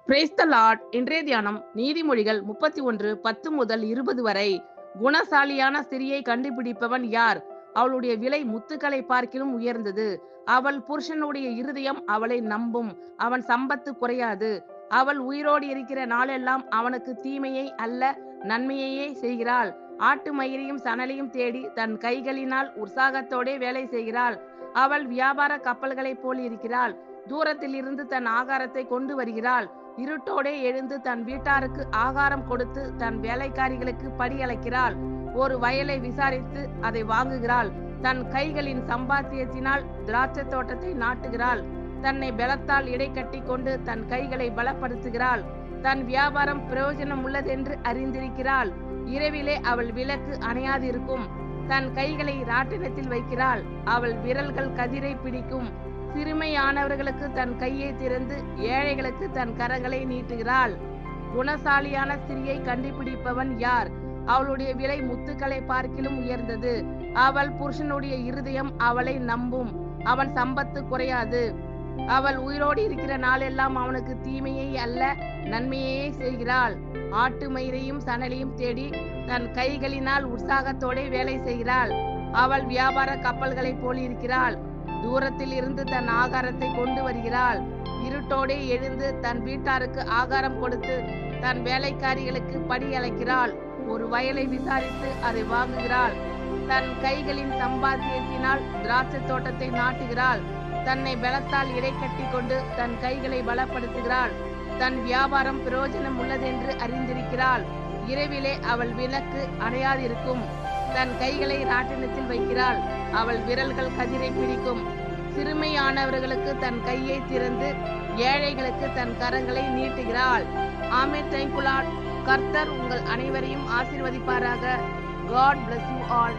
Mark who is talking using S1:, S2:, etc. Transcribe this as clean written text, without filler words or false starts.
S1: Praise the Lord. இன்றைய தியானம் நீதிமொழிகள் 31:10 முதல் 20 வரை. குணசாலியான ஸ்திரியை கண்டுபிடிப்பவன் யார்? அவளுடைய விலை முத்துக்களை பார்க்கிலும் உயர்ந்தது. அவள் புருஷனுடைய இருதயம் அவளை நம்பும். அவன் சம்பத்து குறையாது. அவள் உயிரோடு இருக்கிற நாளெல்லாம் அவனுக்கு தீமையை அல்ல நன்மையையே செய்கிறாள். ஆட்டு மயிரையும் சணலையும் தேடி தன் கைகளினால் உற்சாகத்தோடே வேலை செய்கிறாள். அவள் வியாபார கப்பல்களைப் போல் இருக்கிறாள். தூரத்தில் இருந்து தன் ஆகாரத்தை கொண்டு வருகிறாள். இருட்டோடே எழுந்து தன் வீட்டாருக்கு ஆகாரம் கொடுத்து தன் வேலைக்காரிகளுக்கு படி அழைக்கிறாள். ஒரு வயலை விசாரித்து அதை வாங்குகிறாள். தன் கைகளின் சம்பாத்தியத்தினால் திராட்சை தோட்டத்தை நாட்டுகிறாள். தன்னை பலத்தால் இடை கட்டி கொண்டு தன் கைகளை பலப்படுத்துகிறாள். தன் வியாபாரம் பிரயோஜனம் உள்ளதென்று அறிந்திருக்கிறாள். இரவிலே அவள் விளக்கு அணையாதிருக்கும். தன் கைகளை ராட்டினத்தில் வைக்கிறாள். அவள் விரல்கள் கதிரை பிடிக்கும். சிறுமையானவர்களுக்கு தன் கையை திறந்து ஏழைகளுக்கு தன் கரங்களை நீட்டுகிறாள். குணசாலியான ஸ்திரியை கண்டுபிடிப்பவன் யார்? அவளுடைய விலை முத்துக்களை பார்க்கிலும் உயர்ந்தது. அவள் புருஷனுடைய இருதயம் அவளை நம்பும். அவன் சம்பத்து குறையாது. அவள் உயிரோடு இருக்கிற நாளெல்லாம் அவனுக்கு தீமையை அல்ல நன்மையே செய்கிறாள். ஆட்டு மயிரையும் சணலையும் தேடி தன் கைகளினால் உற்சாகத்தோட வேலை செய்கிறாள். அவள் வியாபார கப்பல்களைப் போல் இருக்கிறாள். தூரத்தில் இருந்து தன் ஆகாரத்தை கொண்டு வருகிறாள். இருட்டோடே எழுந்து தன் வீட்டாருக்கு ஆகாரம் கொடுத்து தன் வேலைக்காரிகளுக்கு படி அழைக்கிறாள். ஒரு வயலை விசாரித்து அதை வாங்குகிறாள். தன் கைகளின் சம்பாத்தியத்தினால் திராட்சை தோட்டத்தை நாட்டுகிறாள். தன்னை பலத்தால் இடை கட்டி கொண்டு தன் கைகளை பலப்படுத்துகிறாள். தன் வியாபாரம் பிரயோஜனம் உள்ளதென்று அறிந்திருக்கிறாள். இரவிலே அவள் விளக்கு அணையாதிருக்கும். தன் கைகளை ராட்டினத்தில் வைக்கிறாள். அவள் விரல்கள் கதிரை பிடிக்கும். சிறுமையானவர்களுக்கு தன் கையை திறந்து ஏழைகளுக்கு தன் கரங்களை நீட்டுகிறாள். ஆமென். Thank you lord. கர்த்தர் உங்கள் அனைவரையும் ஆசீர்வதிப்பாராக. God bless you all.